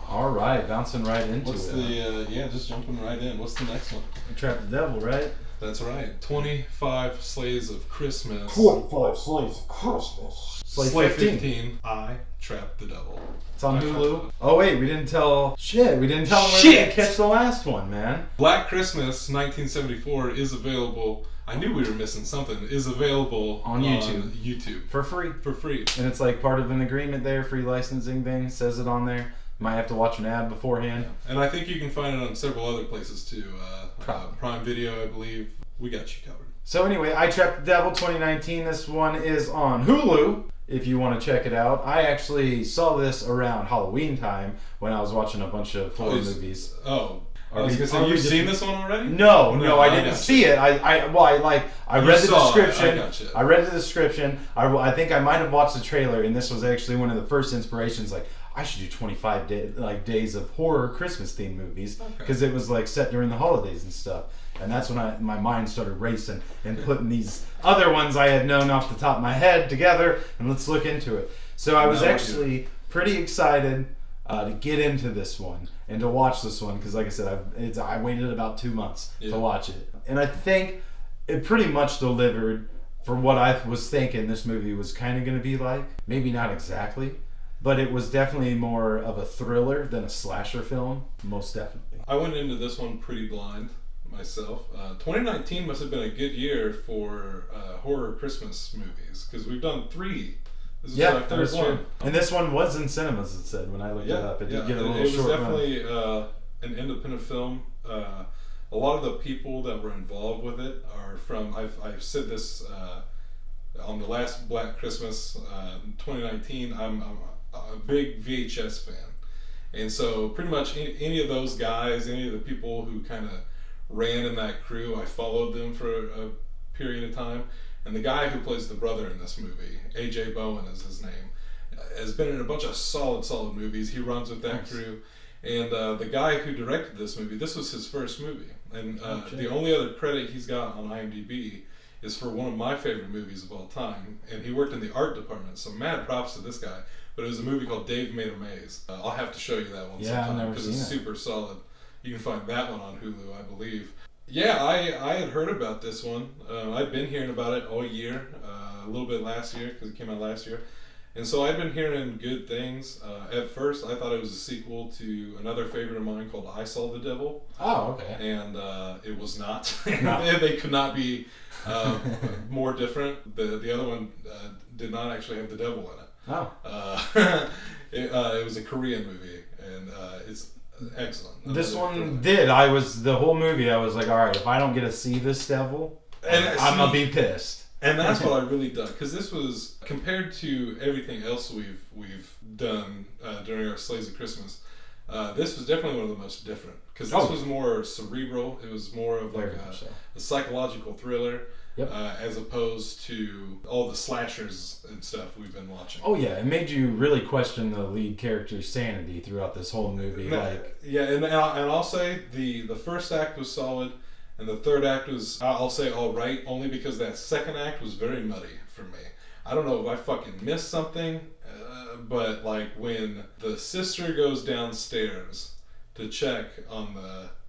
All right, bouncing right into What's it. just jumping right in. What's the next one? Trap the Devil, right? That's right. 25 Slays of Christmas. 25 Slaves of Christmas. Slay 15. I Trapped the Devil. It's on I Trapped the Hulu. Devil. Oh wait, we didn't tell. Shit, we didn't tell them where Shit! to catch the last one, man. Black Christmas 1974 is available. I knew we were missing something. Is available On YouTube. YouTube. For free. For free. And it's like part of an agreement there, free licensing thing, says it on there. Might have to watch an ad beforehand. And I think you can find it on several other places too. Probably. Prime Video, I believe. We got you covered. So anyway, I Trapped the Devil 2019. This one is on Hulu, if you want to check it out. I actually saw this around Halloween time when I was watching a bunch of horror movies. Oh. I Are was we- gonna say, are we you've just- seen this one already? No, I I didn't gotcha. see it. I You read the saw it. description. I gotcha. I read the description. I think I might have watched the trailer, and this was actually one of the first inspirations. Like, I should do 25 days of horror Christmas themed movies because it was like set during the holidays and stuff. And that's when my mind started racing and putting these other ones I had known off the top of my head together, and let's look into it. So I was actually pretty excited to get into this one and to watch this one because, like I said, I waited about 2 months to watch it, and I think it pretty much delivered for what I was thinking this movie was kind of going to be like. Maybe not exactly, but it was definitely more of a thriller than a slasher film, most definitely. I went into this one pretty blind myself. 2019 must have been a good year for horror Christmas movies because we've done 3. This is our third that's one. true. And this one was in cinemas, it said, when I looked it up. It did get a little it was short run. definitely an independent film. A lot of the people that were involved with it are from, I've said this on the last Black Christmas 2019, I'm a big VHS fan. And so pretty much any of those guys, any of the people who kind of ran in that crew, I followed them for a period of time. And the guy who plays the brother in this movie, A.J. Bowen is his name, has been in a bunch of solid movies. He runs with that crew. And the guy who directed this movie, this was his first movie. And the only other credit he's got on IMDb is for one of my favorite movies of all time. And he worked in the art department, so mad props to this guy. But it was a movie called Dave Made a Maze. I'll have to show you that one sometime because it's super solid. You can find that one on Hulu, I believe. Yeah, I had heard about this one. I'd been hearing about it all year, a little bit last year because it came out last year. And so I'd been hearing good things. At first, I thought it was a sequel to another favorite of mine called I Saw the Devil. Oh, okay. And it was not. No. They could not be more different. The other one did not actually have the devil in it. Oh. It was a Korean movie, and it's excellent. This one did. The whole movie, I was like, all right, if I don't get to see this devil, I'm going to be pissed. And that's what I really dug, because this was, compared to everything else we've done during our Slays of Christmas, this was definitely one of the most different. Because this was more cerebral. It was more of like a psychological thriller. Yep. As opposed to all the slashers and stuff we've been watching. Oh yeah, it made you really question the lead character's sanity throughout this whole movie. And I'll say the first act was solid, and the third act was, I'll say, all right, only because that second act was very muddy for me. I don't know if I fucking missed something, but like when the sister goes downstairs to check on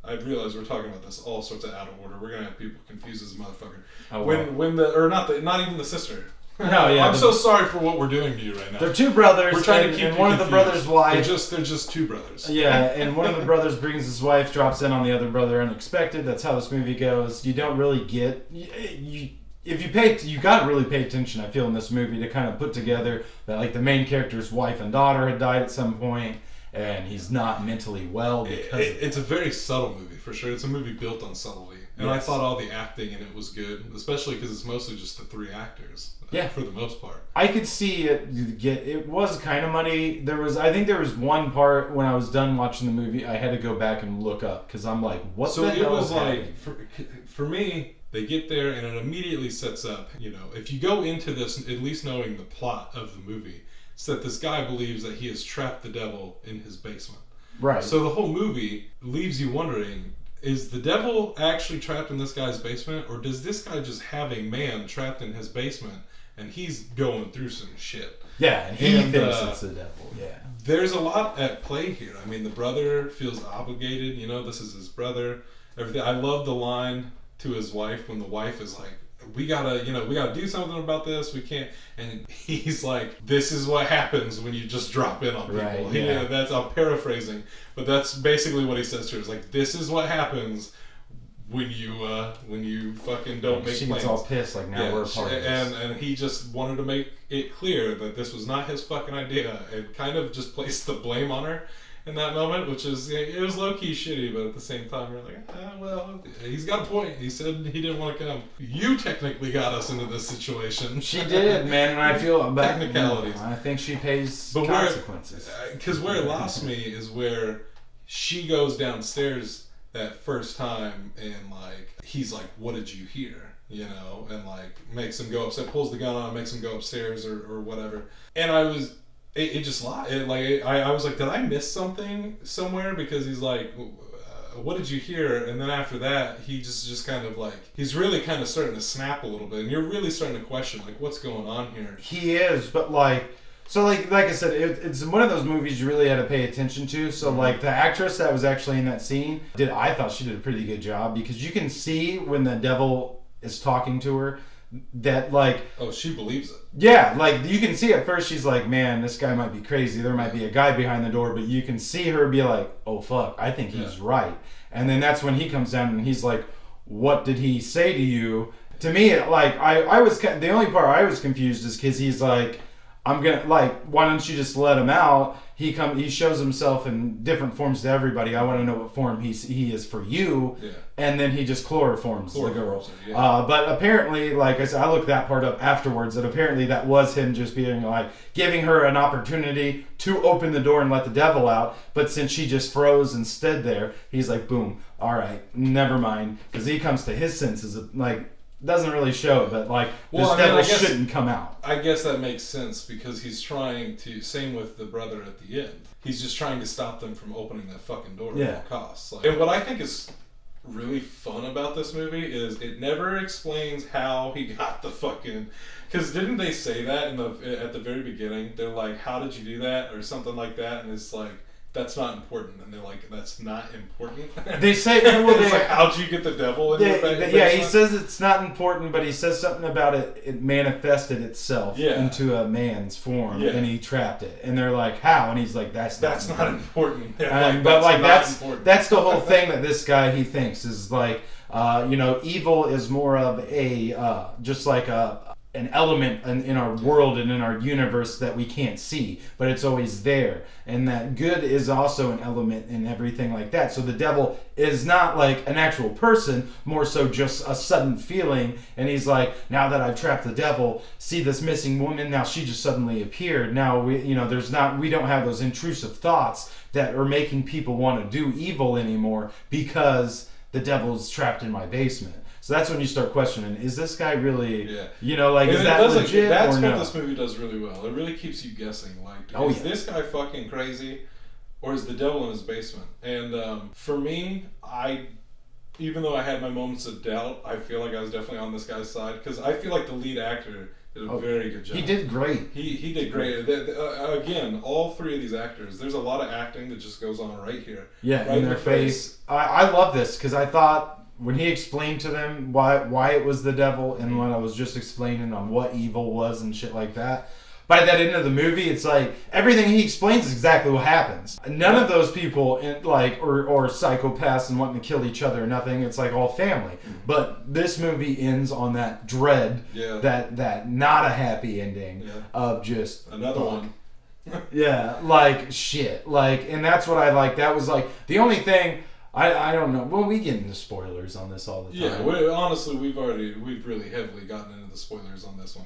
I realize we're talking about this all sorts of out of order. We're gonna have people confused as a motherfucker. Oh, wow. Not even the sister. No, yeah. I'm so sorry for what we're doing to you right now. They're two brothers. We're trying to keep and you one of the confused. brothers' wife. They're just two brothers. Yeah, and one of the brothers brings his wife, drops in on the other brother unexpected. That's how this movie goes. You don't really get you gotta really pay attention, I feel, in this movie to kind of put together that like the main character's wife and daughter had died at some point, and he's not mentally well because it's a very subtle movie for sure. It's a movie built on subtlety, and I thought all the acting in it was good, especially because it's mostly just the 3 actors. For the most part, I could see it. It was kind of muddy. I think there was one part when I was done watching the movie, I had to go back and look up because I'm like, what the hell? So it was like, for me, they get there and it immediately sets up. You know, if you go into this at least knowing the plot of the movie, it's that this guy believes that he has trapped the devil in his basement. Right. So the whole movie leaves you wondering: is the devil actually trapped in this guy's basement, or does this guy just have a man trapped in his basement? and he's going through some shit. Yeah, and he thinks it's the devil. Yeah. There's a lot at play here. I mean, the brother feels obligated. You know, this is his brother. Everything. I love the line to his wife when the wife is like, we gotta do something about this. We can't. And he's like, this is what happens when you just drop in on people. Right, yeah. I'm paraphrasing, but that's basically what he says to her. It's like, this is what happens when you fucking don't make she plans. gets all pissed, like, now we're a part of this. And he just wanted to make it clear that this was not his fucking idea, and kind of just placed the blame on her in that moment, which is, it was low-key shitty, but at the same time you're like, well, he's got a point. He said he didn't want to come. You technically got us into this situation. She did, man, and I feel bad. Technicalities. I think she pays consequences. Because where it lost me is where she goes downstairs that first time, and like he's like, what did you hear, you know, and like makes him go upstairs, pulls the gun on, makes him go upstairs or whatever. And I was it just lied. I was like, did I miss something somewhere? Because he's like, what did you hear? And then after that, he just kind of like, he's really kind of starting to snap a little bit, and you're really starting to question like, what's going on here. He is, but like, so like I said, it's one of those movies you really had to pay attention to. So like the actress that was actually in that scene I thought she did a pretty good job, because you can see when the devil is talking to her that like, oh, she believes it. Yeah, like you can see at first she's like, man, this guy might be crazy. There might be a guy behind the door, but you can see her be like, oh fuck, I think he's right. And then that's when he comes down and he's like, what did he say to you? To me, like I was, the only part I was confused is because he's like, I'm gonna, like, why don't you just let him out? He shows himself in different forms to everybody. I want to know what form he is for you. Yeah. And then he just chloroforms the girl. Yeah. But apparently, like I said, I looked that part up afterwards, that apparently that was him just being like, giving her an opportunity to open the door and let the devil out. But since she just froze and stood there, he's like, boom, all right, never mind. Because he comes to his senses of, like, doesn't really show it, but like, this devil shouldn't come out. I guess that makes sense, because he's trying to, same with the brother at the end, he's just trying to stop them from opening that fucking door at all costs. Like, and what I think is really fun about this movie is it never explains how he got the fucking, because didn't they say that at the very beginning? They're like, how did you do that, or something like that, and it's like, that's not important. And they're like, that's not important? They say, well, it's like, how'd you get the devil in your basement? Yeah, he says it's not important, but he says something about it manifested itself into a man's form, and he trapped it. And they're like, how? And he's like, that's not important. But like, that's the whole thing that this guy, he thinks, is like, evil is more of a, just like an element in our world and in our universe that we can't see, but it's always there, and that good is also an element in everything like that. So the devil is not like an actual person, more so just a sudden feeling. And he's like, now that I've trapped the devil, see this missing woman, now she just suddenly appeared. Now we don't have those intrusive thoughts that are making people want to do evil anymore, because the devil's trapped in my basement. So that's when you start questioning, is this guy really, is that legit That's or what no? this movie does really well. It really keeps you guessing, like, is this guy fucking crazy, or is the devil in his basement? And for me, even though I had my moments of doubt, I feel like I was definitely on this guy's side, because I feel like the lead actor did a very good job. He did great. He did great. Again, all three of these actors, there's a lot of acting that just goes on right here. Yeah, right in their face. I love this, because I thought, when he explained to them why it was the devil, and when I was just explaining on what evil was and shit like that, by that end of the movie, it's like everything he explains is exactly what happens. None of those people or psychopaths and wanting to kill each other or nothing. It's like all family. But this movie ends on that dread, that not a happy ending of just another one. Yeah, like shit. Like, and that's what I like. That was like the only thing. I don't know. Well, we get into spoilers on this all the time. Yeah, honestly, we've really heavily gotten into the spoilers on this one.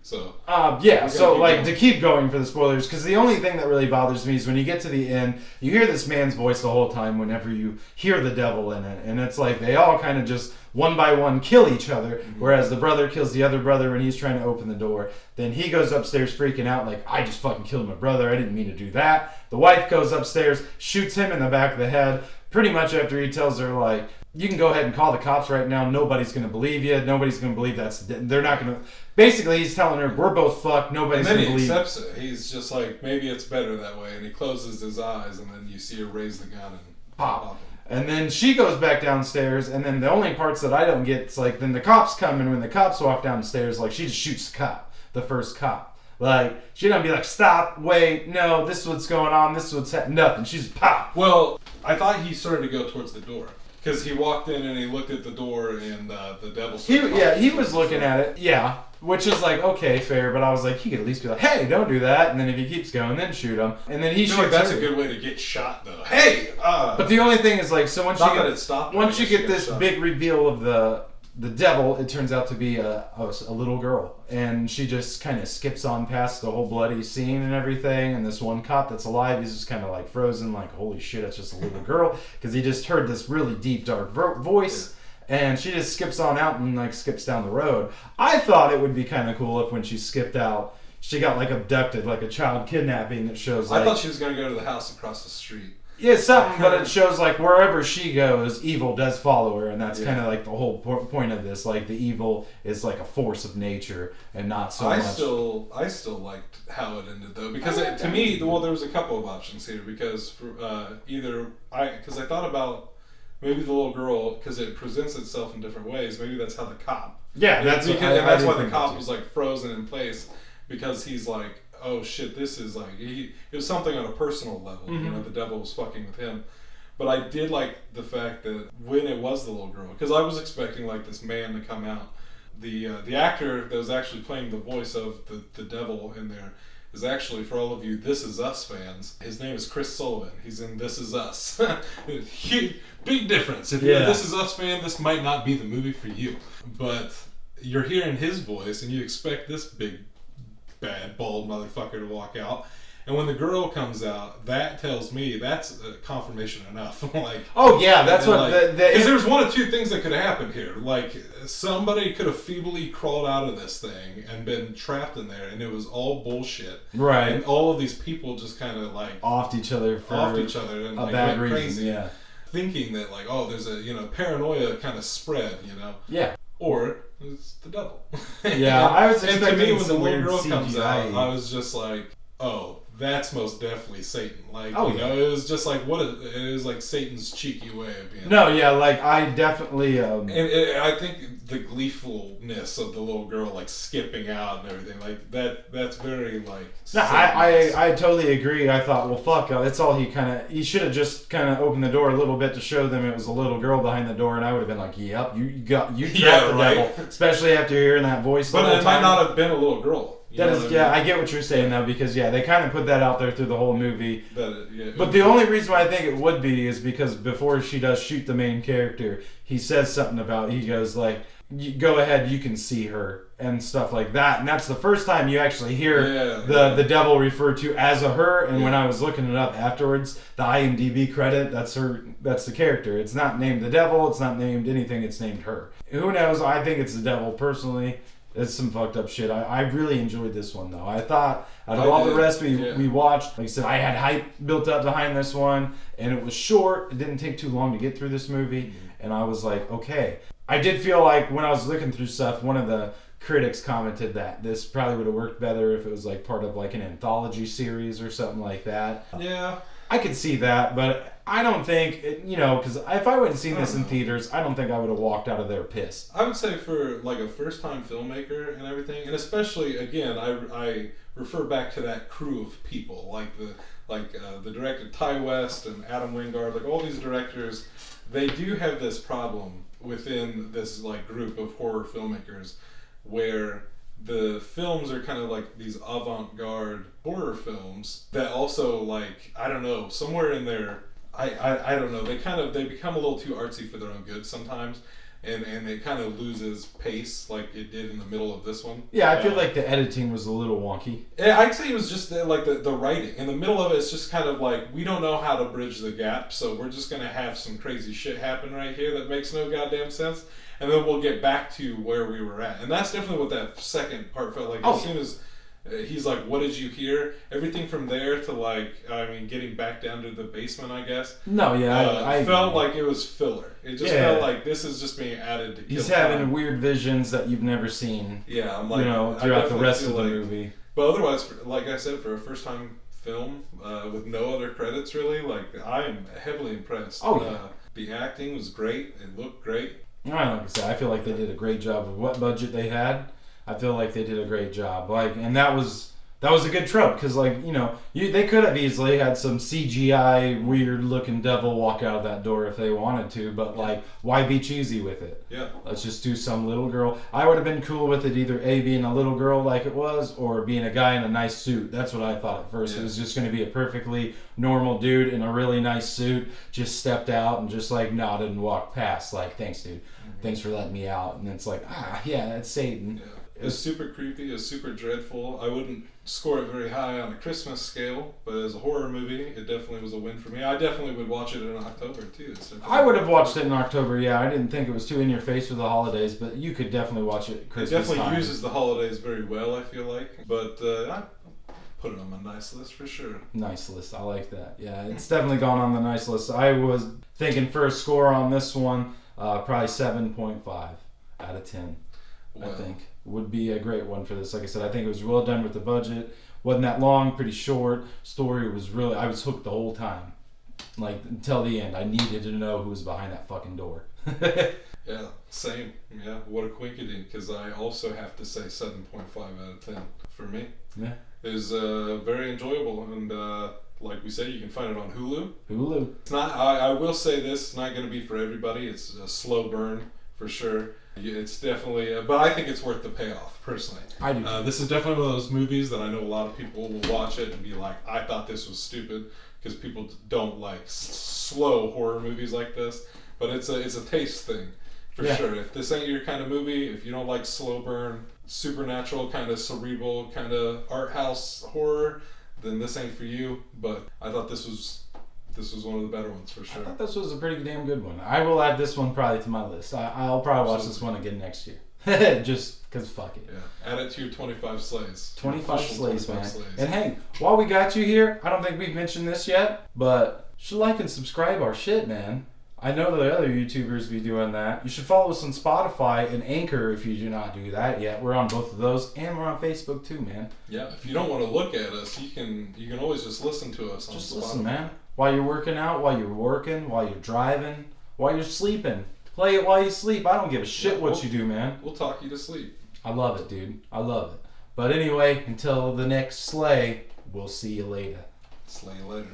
So to keep going for the spoilers, because the only thing that really bothers me is when you get to the end, you hear this man's voice the whole time whenever you hear the devil in it, and it's like they all kind of just one by one kill each other, whereas the brother kills the other brother when he's trying to open the door. Then he goes upstairs freaking out like, I just fucking killed my brother, I didn't mean to do that. The wife goes upstairs, shoots him in the back of the head, pretty much after he tells her, like, you can go ahead and call the cops right now. Nobody's going to believe you. Nobody's going to believe they're not going to. Basically, he's telling her, we're both fucked. Nobody's going to believe. And then he accepts it. He's just like, maybe it's better that way. And he closes his eyes, and then you see her raise the gun and pop him. And then she goes back downstairs, and then the only parts that I don't get, it's like, then the cops come, and when the cops walk downstairs, like, she just shoots the first cop. Like, she don't be like, stop, wait, no, this is what's going on, this is what's happening, nothing. She's pop. Well, I thought he started to go towards the door. Because he walked in and he looked at the door and the devil... He was looking at it, yeah. Which is like, okay, fair, but I was like, he could at least be like, hey, don't do that. And then if he keeps going, then shoot him. And then he shoots like that's her. a good way to get shot, though. Hey! But the only thing is, like, so once you get this big reveal of the devil, it turns out to be a little girl. And she just kind of skips on past the whole bloody scene and everything. And this one cop that's alive, he's just kind of like frozen, like, holy shit, it's just a little girl. Because he just heard this really deep, dark voice. And she just skips on out and, like, skips down the road. I thought it would be kind of cool if when she skipped out, she got, like, abducted, like a child kidnapping that shows, like... I thought she was going to go to the house across the street. Yeah, something, but it shows, like, wherever she goes, evil does follow her, and that's kind of, like, the whole point of this. Like, the evil is, like, a force of nature, and not so much... I still liked how it ended, though, because to me, well, there was a couple of options here, because because I thought about... Maybe the little girl, because it presents itself in different ways. Maybe that's how the cop. Yeah, that's why the cop was like frozen in place, because he's like, oh shit, this is like it was something on a personal level. Mm-hmm. You know, the devil was fucking with him. But I did like the fact that when it was the little girl, because I was expecting like this man to come out. The actor that was actually playing the voice of the devil in there is actually, for all of you This Is Us fans, his name is Chris Sullivan. He's in This Is Us. Big difference. If you're a This Is Us fan, this might not be the movie for you. But you're hearing his voice, and you expect this big, bad, bald motherfucker to walk out. And when the girl comes out, that tells me that's confirmation enough. Like, oh yeah, that's what. Because there's one of two things that could have happened here. Like, somebody could have feebly crawled out of this thing and been trapped in there, and it was all bullshit. Right. And all of these people just kind of like offed each other and a like bad went reason. crazy, Yeah. Thinking that like, oh, there's a paranoia kind of spread, Yeah. Or it's the devil. Yeah, I was expecting and to me, when the some little weird girl CGI. comes out, I was just like, oh, that's most definitely Satan. Like, oh, it was just like it was like Satan's cheeky way of being. No, yeah, like I definitely. And I think the gleefulness of the little girl, like skipping out and everything, like that's very like. No, I totally agree. I thought, well, fuck, that's all he should have just kind of opened the door a little bit to show them it was a little girl behind the door, and I would have been like, yep, you trapped the devil, especially after hearing that voice. But it might not have been a little girl. I get what you're saying though, because they kind of put that out there through the whole movie. But the only reason why I think it would be is because before she does shoot the main character, he says something about, he goes like, go ahead, you can see her and stuff like that, and that's the first time you actually hear the devil referred to as a her. And when I was looking it up afterwards, the IMDb credit, that's the character. It's not named the devil, it's not named anything, it's named her. Who knows? I think it's the devil personally. It's some fucked up shit. I really enjoyed this one though. I thought out of all the rest we watched, like I said, I had hype built up behind this one, and it was short. It didn't take too long to get through this movie, and I was like, okay. I did feel like when I was looking through stuff, one of the critics commented that this probably would have worked better if it was like part of like an anthology series or something like that. Yeah. I could see that, but I don't think, because if I went and seen this in theaters, I don't think I would have walked out of there pissed. I would say for like a first-time filmmaker and everything, and especially again, I refer back to that crew of people, like the director Ty West and Adam Wingard, like all these directors, they do have this problem within this like group of horror filmmakers where the films are kind of like these avant-garde horror films that also like, I don't know, somewhere in there, I don't know, they become a little too artsy for their own good sometimes, and it kind of loses pace like it did in the middle of this one. Yeah, I feel like the editing was a little wonky. I'd say it was just like the writing. In the middle of it, it's just kind of like, we don't know how to bridge the gap, so we're just going to have some crazy shit happen right here that makes no goddamn sense. And then we'll get back to where we were at. And that's definitely what that second part felt like. As soon as he's like, what did you hear? Everything from there to like, I mean, getting back down to the basement, I guess. No, yeah, I felt agree. like it was filler. It just felt like this is just being added to kill He's time. having weird visions that you've never seen. Yeah, I'm like, throughout the rest of the movie. But otherwise, like I said, for a first time film with no other credits really, like I am heavily impressed. Oh yeah. The acting was great. It looked great. Like I said, I feel like they did a great job with what budget they had. I feel like they did a great job. And that was a good trope because, they could have easily had some CGI weird looking devil walk out of that door if they wanted to, but why be cheesy with it? Yeah. Let's just do some little girl. I would have been cool with it either A, being a little girl like it was, or being a guy in a nice suit. That's what I thought at first. Yeah. It was just going to be a perfectly normal dude in a really nice suit, just stepped out and just nodded and walked past. Like, thanks, dude. Mm-hmm. Thanks for letting me out. And it's like, yeah, that's Satan. Yeah. It's super creepy. It's super dreadful. I wouldn't score it very high on a Christmas scale, but as a horror movie, it definitely was a win for me. I definitely would watch it in October too. I would have watched it in October. Yeah, I didn't think it was too in your face for the holidays, but you could definitely watch it at Christmas It definitely time. uses the holidays very well, I feel like. But I put it on my nice list for sure. Nice list. I like that. Yeah, it's definitely gone on the nice list. I was thinking for a score on this one, probably 7.5 out of 10. Wow. I think would be a great one for this. Like I said, I think it was well done with the budget. Wasn't that long, pretty short. Story was really, I was hooked the whole time. Like, until the end. I needed to know who was behind that fucking door. Yeah, same. Yeah, what a quinkity, because I also have to say 7.5 out of 10 for me. Yeah. It was very enjoyable, and like we said, you can find it on Hulu. Hulu. It's not, I will say this, it's not going to be for everybody. It's a slow burn for sure. It's definitely, but I think it's worth the payoff, personally. I do. This is definitely one of those movies that I know a lot of people will watch it and be like, I thought this was stupid, because people don't like slow horror movies like this. But it's a taste thing, for sure. If this ain't your kind of movie, if you don't like slow burn, supernatural, kind of cerebral, kind of art house horror, then this ain't for you. But I thought this was one of the better ones for sure. I thought this was a pretty damn good one. I will add this one probably to my list. I'll probably watch this one again next year. Just because fuck it. Yeah. Add it to your 25 slays. 25 slays, man. Slays. And hey, while we got you here, I don't think we've mentioned this yet, but you should like and subscribe our shit, man. I know the other YouTubers be doing that. You should follow us on Spotify and Anchor if you do not do that yet. We're on both of those, and we're on Facebook too, man. Yeah, if you don't want to look at us, you can always just listen to us on Spotify. Just listen, man. While you're working out, while you're working, while you're driving, while you're sleeping. Play it while you sleep. I don't give a shit what you do, man. We'll talk you to sleep. I love it, dude. I love it. But anyway, until the next slay, we'll see you later. Slay you later.